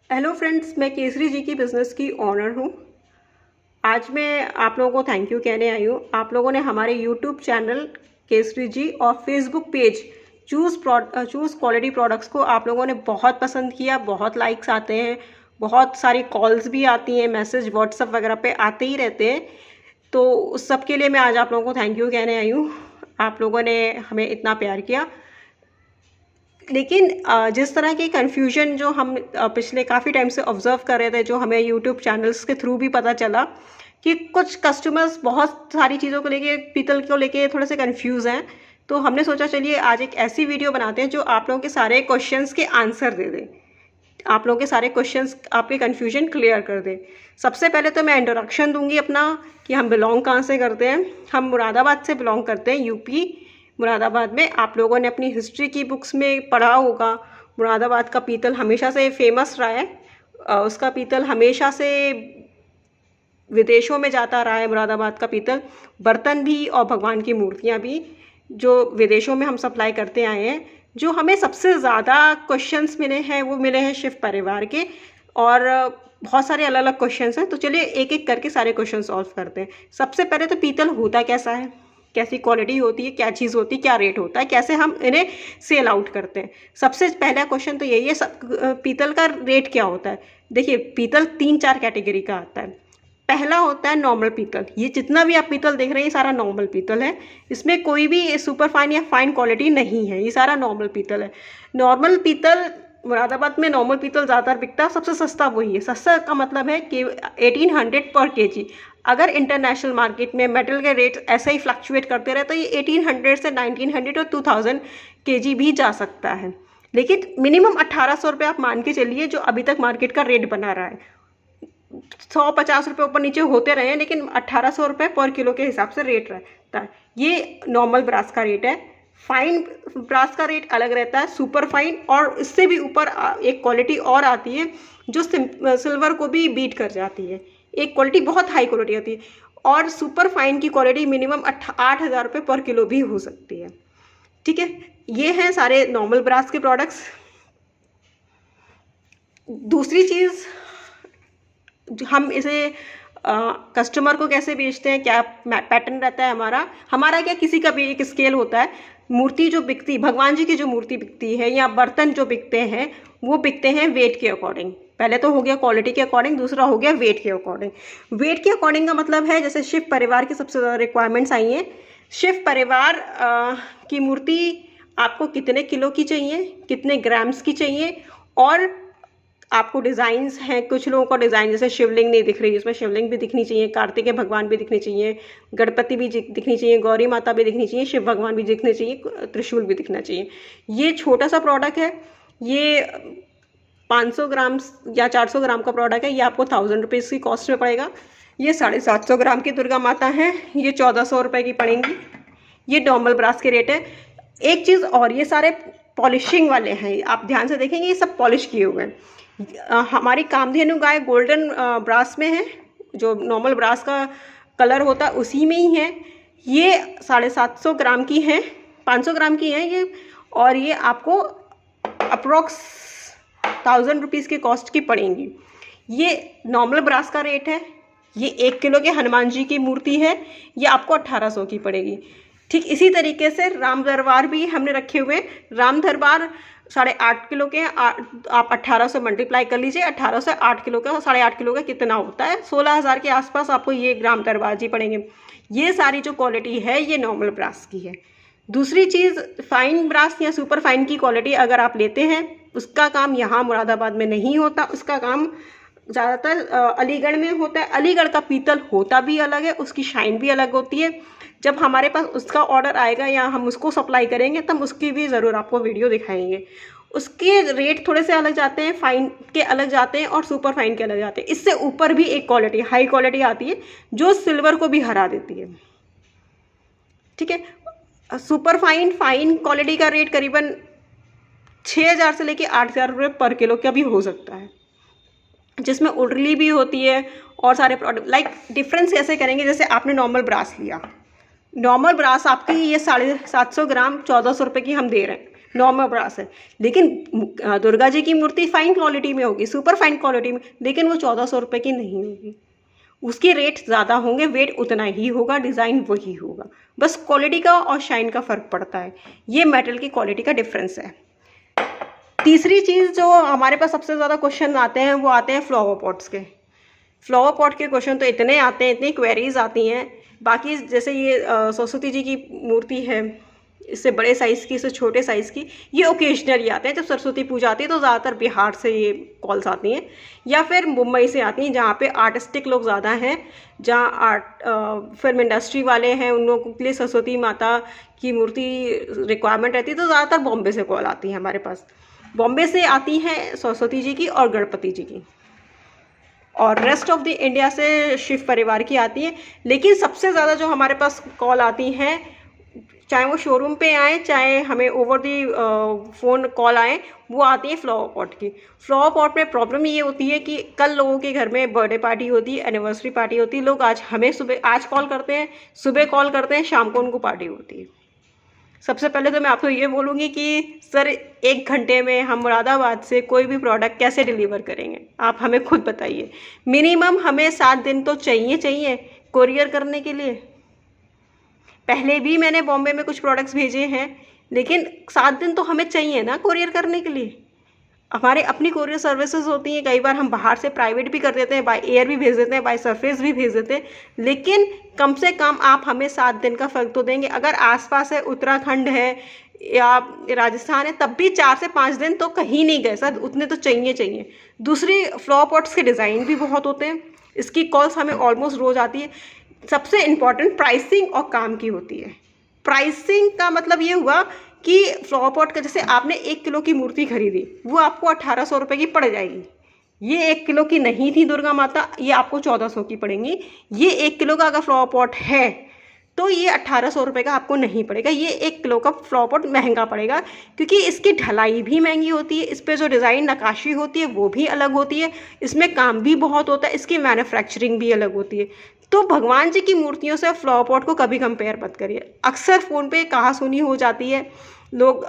Hello friends, मैं केसरी जी की business की ओनर हूँ। आज मैं आप लोगों को थैंक यू कहने आई हूँ। आप लोगों ने हमारे यूट्यूब चैनल केसरी जी और Facebook page choose quality products को आप लोगों ने बहुत पसंद किया। बहुत लाइक्स आते हैं, बहुत सारी कॉल्स भी आती हैं, मैसेज व्हाट्सएप वगैरह पे आते ही रहते हैं। तो उस सब के लिए मैं आज आप लोगों को थैंक यू कहने आई हूँ। आप लोगों ने हमें इतना प्यार किया। लेकिन जिस तरह की कन्फ्यूजन जो हम पिछले काफ़ी टाइम से ऑब्ज़र्व कर रहे थे, जो हमें यूट्यूब चैनल्स के थ्रू भी पता चला कि कुछ कस्टमर्स बहुत सारी चीज़ों को लेके, पीतल को लेके थोड़े से कन्फ्यूज़ हैं। तो हमने सोचा चलिए आज एक ऐसी वीडियो बनाते हैं जो आप लोगों के सारे क्वेश्चंस के आंसर दे दे, आप लोगों के सारे क्वेश्चंस, आपके कन्फ्यूजन क्लियर कर दे। सबसे पहले तो मैं इंट्रोडक्शन दूंगी अपना कि हम बिलोंग कहाँ से करते हैं। हम मुरादाबाद से बिलोंग करते हैं, यूपी मुरादाबाद में। आप लोगों ने अपनी हिस्ट्री की बुक्स में पढ़ा होगा, मुरादाबाद का पीतल हमेशा से फेमस रहा है। उसका पीतल हमेशा से विदेशों में जाता रहा है। मुरादाबाद का पीतल, बर्तन भी और भगवान की मूर्तियाँ भी, जो विदेशों में हम सप्लाई करते आए हैं। जो हमें सबसे ज़्यादा क्वेश्चंस मिले हैं वो मिले हैं शिव परिवार के, और बहुत सारे अलग अलग क्वेश्चंस हैं। तो चलिए एक एक करके सारे क्वेश्चन सॉल्व करते हैं। सबसे पहले तो पीतल होता कैसा है, कैसी क्वालिटी होती है, क्या चीज़ होती है, क्या रेट होता है, कैसे हम इन्हें सेल आउट करते हैं। सबसे पहला क्वेश्चन तो यही है, पीतल का रेट क्या होता है। देखिए, पीतल 3-4 कैटेगरी का आता है। पहला होता है नॉर्मल पीतल। ये जितना भी आप पीतल देख रहे हैं ये सारा नॉर्मल पीतल है। इसमें कोई भी सुपर फाइन या फाइन क्वालिटी नहीं है, ये सारा नॉर्मल पीतल है। नॉर्मल पीतल मुरादाबाद में नॉर्मल पीतल ज़्यादातर बिकता है, सबसे सस्ता वही है। सस्ता का मतलब है कि 1800 पर केजी। अगर इंटरनेशनल मार्केट में मेटल के रेट ऐसे ही फ्लक्चुएट करते रहे तो ये 1800 से 1900 और 2000 केजी भी जा सकता है। लेकिन मिनिमम 1800 रुपये आप मान के चलिए, जो अभी तक मार्केट का रेट बना रहा है। 150 रुपये ऊपर नीचे होते रहे हैं, लेकिन 1800 रुपये पर किलो के हिसाब से रेट रहता है। ये नॉर्मल ब्रास का रेट है। फाइन ब्रास का रेट अलग रहता है, सुपर फाइन, और इससे भी ऊपर एक क्वालिटी और आती है जो सिल्वर को भी बीट कर जाती है। एक क्वालिटी बहुत हाई क्वालिटी आती है, और सुपर फाइन की क्वालिटी मिनिमम 8000 रुपये पर किलो भी हो सकती है। ठीक है, ये हैं सारे नॉर्मल ब्रास के प्रोडक्ट्स। दूसरी चीज़, हम इसे कस्टमर को कैसे बेचते हैं, क्या पैटर्न रहता है हमारा क्या, किसी का भी एक स्केल होता है। मूर्ति जो बिकती, भगवान जी की जो मूर्ति बिकती है या बर्तन जो बिकते हैं, वो बिकते हैं वेट के अकॉर्डिंग। पहले तो हो गया क्वालिटी के अकॉर्डिंग, दूसरा हो गया वेट के अकॉर्डिंग। वेट के अकॉर्डिंग का मतलब है, जैसे शिव परिवार की सबसे ज़्यादा रिक्वायरमेंट्स आई हैं। शिव परिवार की मूर्ति आपको कितने किलो की चाहिए, कितने ग्राम्स की चाहिए, और आपको डिज़ाइंस हैं। कुछ लोगों का डिज़ाइन, जैसे शिवलिंग नहीं दिख रही, उसमें शिवलिंग भी दिखनी चाहिए, कार्तिकेय भगवान भी दिखने चाहिए, गणपति भी दिखनी चाहिए, गौरी माता भी दिखनी चाहिए, शिव भगवान भी दिखने चाहिए, त्रिशूल भी दिखना चाहिए। ये छोटा सा प्रोडक्ट है, ये 500 ग्राम या 400 ग्राम का प्रोडक्ट है। ये आपको 1000 रुपीज़ की कॉस्ट में पड़ेगा। ये 750 ग्राम की दुर्गा माता है, ये 1400 रुपये की पड़ेंगी। ये नॉर्मल ब्रास के रेट है। एक चीज़ और, ये सारे पॉलिशिंग वाले हैं, आप ध्यान से देखेंगे ये सब पॉलिश किए हुए हैं। हमारी कामधेनु गाय गोल्डन ब्रास में है, जो नॉर्मल ब्रास का कलर होता है उसी में ही है। ये 750 ग्राम की है, 500 ग्राम की है ये, और ये आपको अप्रोक्स 1000 रुपीज़ के कॉस्ट की पड़ेंगी। ये नॉर्मल ब्रास का रेट है। ये 1 किलो के हनुमान जी की मूर्ति है, ये आपको 1800 की पड़ेगी। ठीक इसी तरीके से राम दरबार भी हमने रखे हुए। राम दरबार 8.5 किलो के, आप 1800 से मल्टीप्लाई कर लीजिए। 1800 से 8 किलो का, 8.5 किलो का कितना होता है, 16000 के आसपास आपको ये राम दरबार जी पड़ेंगे। ये सारी जो क्वालिटी है ये नॉर्मल ब्रास की है। दूसरी चीज़, फाइन ब्रास या सुपर फाइन की क्वालिटी अगर आप लेते हैं, उसका काम यहाँ मुरादाबाद में नहीं होता। उसका काम ज़्यादातर अलीगढ़ में होता है। अलीगढ़ का पीतल होता भी अलग है, उसकी शाइन भी अलग होती है। जब हमारे पास उसका ऑर्डर आएगा या हम उसको सप्लाई करेंगे तब उसकी भी ज़रूर आपको वीडियो दिखाएंगे। उसके रेट थोड़े से अलग जाते हैं, फाइन के अलग जाते हैं और सुपर फाइन के अलग जाते हैं। इससे ऊपर भी एक क्वालिटी, हाई क्वालिटी आती है जो सिल्वर को भी हरा देती है। ठीक है, सुपर फाइन, फाइन क्वालिटी का रेट करीबन 6000 से लेके 8000 रुपये पर किलो का भी हो सकता है, जिसमें उर्ली भी होती है और सारे प्रोडक्ट। लाइक डिफरेंस कैसे करेंगे, जैसे आपने नॉर्मल ब्रास लिया, नॉर्मल ब्रास आपकी ये 750 ग्राम 1400 रुपये की हम दे रहे हैं। नॉर्मल ब्रास है। लेकिन दुर्गा जी की मूर्ति फाइन क्वालिटी में होगी, सुपर फाइन क्वालिटी में, लेकिन वो 1400 रुपये की नहीं होगी। उसके रेट ज़्यादा होंगे, वेट उतना ही होगा, डिज़ाइन वही होगा, बस क्वालिटी का और शाइन का फ़र्क पड़ता है। ये मेटल की क्वालिटी का डिफरेंस है। तीसरी चीज़ जो हमारे पास सबसे ज़्यादा क्वेश्चन आते हैं वो आते हैं फ्लावर पॉट्स के। फ्लावर पॉट के क्वेश्चन तो इतने आते हैं, इतनी क्वेरीज आती हैं। बाकी जैसे ये सरस्वती जी की मूर्ति है, इससे बड़े साइज़ की, इससे छोटे साइज़ की, ये ओकेजनली आते हैं। जब सरस्वती पूजा आती है तो ज़्यादातर बिहार से ये कॉल्स आती हैं, या फिर मुंबई से आती हैं, जहाँ पे आर्टिस्टिक लोग ज़्यादा हैं, जहाँ फिल्म इंडस्ट्री वाले हैं, उन लोगों के लिए सरस्वती माता की मूर्ति रिक्वायरमेंट रहती है, तो ज़्यादातर बॉम्बे से कॉल आती है हमारे पास। बॉम्बे से आती हैं सरस्वती जी की और गणपति जी की, और रेस्ट ऑफ द इंडिया से शिव परिवार की आती है। लेकिन सबसे ज़्यादा जो हमारे पास कॉल आती हैं, चाहे वो शोरूम पे आए, चाहे हमें ओवर दी फ़ोन कॉल आए, वो आती है फ्लावर पॉट की। फ्लावर पॉट में प्रॉब्लम ये होती है कि कल लोगों के घर में बर्थडे पार्टी होती है, एनिवर्सरी पार्टी होती है, लोग आज हमें आज कॉल करते हैं, सुबह कॉल करते हैं, शाम को उनको पार्टी होती है। सबसे पहले तो मैं आपको ये बोलूँगी कि सर 1 घंटे में हम मुरादाबाद से कोई भी प्रोडक्ट कैसे डिलीवर करेंगे, आप हमें खुद बताइए। मिनिमम हमें 7 दिन तो चाहिए कोरियर करने के लिए। पहले भी मैंने बॉम्बे में कुछ प्रोडक्ट्स भेजे हैं, लेकिन 7 दिन तो हमें चाहिए ना कोरियर करने के लिए। हमारे अपनी कोरियर सर्विसेज होती हैं, कई बार हम बाहर से प्राइवेट भी कर देते हैं, बाय एयर भी भेज देते हैं, बाय सरफेस भी भेज देते हैं, लेकिन कम से कम आप हमें 7 दिन का फ़र्क तो देंगे। अगर आसपास है, उत्तराखंड है या राजस्थान है, तब भी 4 से 5 दिन तो कहीं नहीं गए सर, उतने तो चाहिए। दूसरी, फ्लावर पॉट्स के डिज़ाइन भी बहुत होते हैं, इसकी कॉल्स हमें ऑलमोस्ट रोज़ आती है। सबसे इम्पॉर्टेंट प्राइसिंग और काम की होती है। प्राइसिंग का मतलब ये हुआ कि फ्लावर पॉट का, जैसे आपने 1 किलो की मूर्ति खरीदी, वो आपको 1800 रुपये की पड़ जाएगी। ये 1 किलो की नहीं थी दुर्गा माता, ये आपको 1400 की पड़ेंगी। ये 1 किलो का अगर फ्लावर पॉट है तो ये 1800 रुपये का आपको नहीं पड़ेगा। ये 1 किलो का फ्लावर पॉट महंगा पड़ेगा, क्योंकि इसकी ढलाई भी महंगी होती है, इस पर जो डिज़ाइन नक्काशी होती है वो भी अलग होती है, इसमें काम भी बहुत होता है, इसकी मैन्युफैक्चरिंग भी अलग होती है। तो भगवान जी की मूर्तियों से फ्लावर पॉट को कभी कंपेयर मत करिए। अक्सर फ़ोन पे कहा सुनी हो जाती है, लोग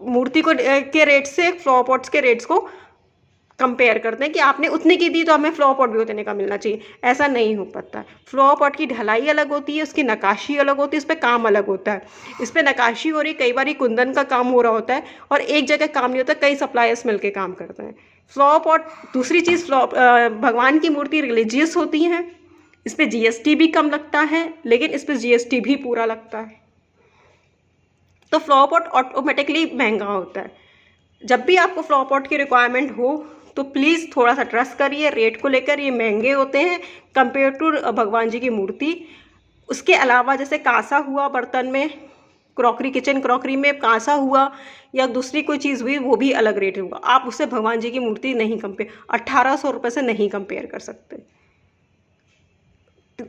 मूर्ति को के रेट से फ्लावर पॉट्स के रेट्स को कंपेयर करते हैं कि आपने उतने की दी तो हमें फ्लावर पॉट भी उतने का मिलना चाहिए। ऐसा नहीं हो पाता। फ्लावर पॉट की ढलाई अलग होती है, उसकी नक्काशी अलग होती है, इस पर काम अलग होता है। इस पर नक्काशी हो रही, कई बार कुंदन का काम हो रहा होता है, और एक जगह काम नहीं होता, कई सप्लायर्स मिलकर काम करते हैं। फ्लावर पॉट, दूसरी चीज़, भगवान की मूर्ति रिलीजियस होती हैं, इस पर GST भी कम लगता है, लेकिन इस पर GST भी पूरा लगता है। तो फ्लावर पॉट ऑटोमेटिकली महंगा होता है। जब भी आपको फ्लावर पॉट की रिक्वायरमेंट हो तो प्लीज़ थोड़ा सा ट्रस्ट करिए रेट को लेकर, ये महंगे होते हैं कंपेयर टू भगवान जी की मूर्ति। उसके अलावा जैसे कांसा हुआ बर्तन में, क्रॉकरी, किचन क्रॉकरी में कांसा हुआ या दूसरी कोई चीज़ हुई, वो भी अलग रेट होगा। आप उससे भगवान जी की मूर्ति नहीं कंपेयर, 1800 रुपये से नहीं कंपेयर कर सकते।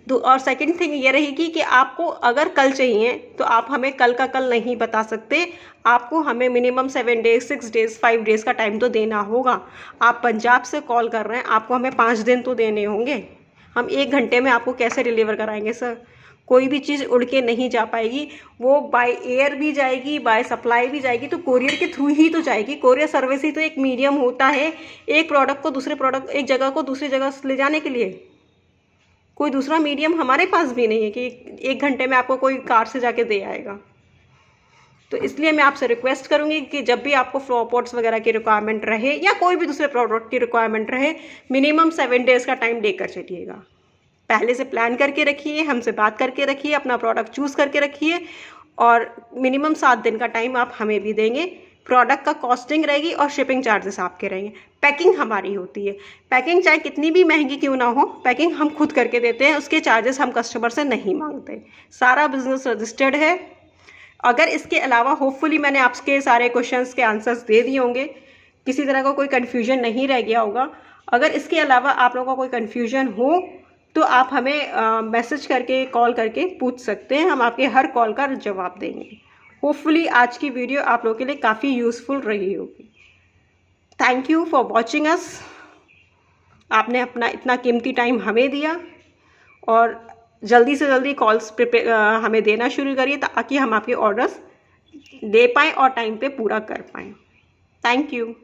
तो और सेकंड थिंग ये रहेगी कि आपको अगर कल चाहिए तो आप हमें कल का कल नहीं बता सकते, आपको हमें मिनिमम 7 डेज, 6 डेज, 5 डेज़ का टाइम तो देना होगा। आप पंजाब से कॉल कर रहे हैं, आपको हमें 5 दिन तो देने होंगे। हम 1 घंटे में आपको कैसे डिलीवर कराएंगे सर? कोई भी चीज़ उड़ के नहीं जा पाएगी, वो बाय एयर भी जाएगी, बाय सप्लाई भी जाएगी, तो कोरियर के थ्रू ही तो जाएगी। कोरियर सर्विस ही तो एक मीडियम होता है एक प्रोडक्ट को दूसरे प्रोडक्ट, एक जगह को दूसरी जगह ले जाने के लिए। कोई दूसरा मीडियम हमारे पास भी नहीं है कि 1 घंटे में आपको कोई कार से जाके दे आएगा। तो इसलिए मैं आपसे रिक्वेस्ट करूंगी कि जब भी आपको फ्लावर पॉट्स वगैरह की रिक्वायरमेंट रहे या कोई भी दूसरे प्रोडक्ट की रिक्वायरमेंट रहे, मिनिमम 7 डेज़ का टाइम लेकर चलिएगा। पहले से प्लान करके रखिए, हमसे बात करके रखिए, अपना प्रोडक्ट चूज़ करके रखिए, और मिनिमम 7 दिन का टाइम आप हमें भी देंगे। प्रोडक्ट का कॉस्टिंग रहेगी और शिपिंग चार्जेस आपके रहेंगे। पैकिंग हमारी होती है, पैकिंग चाहे कितनी भी महंगी क्यों ना हो, पैकिंग हम खुद करके देते हैं, उसके चार्जेस हम कस्टमर से नहीं मांगते। सारा बिजनेस रजिस्टर्ड है। अगर इसके अलावा होपफुली मैंने आपके सारे क्वेश्चंस के आंसर्स दे दिए होंगे, किसी तरह का कोई कन्फ्यूजन नहीं रह गया होगा। अगर इसके अलावा आप लोगों का कोई कन्फ्यूजन हो तो आप हमें मैसेज करके, कॉल करके पूछ सकते हैं, हम आपके हर कॉल का जवाब देंगे। होपफुली आज की वीडियो आप लोगों के लिए काफ़ी यूज़फुल रही होगी। Thank you for watching us. आपने अपना इतना कीमती टाइम हमें दिया, और जल्दी से जल्दी कॉल्स हमें देना शुरू करिए ताकि हम आपके ऑर्डर्स दे पाएँ और टाइम पे पूरा कर पाएँ। Thank you.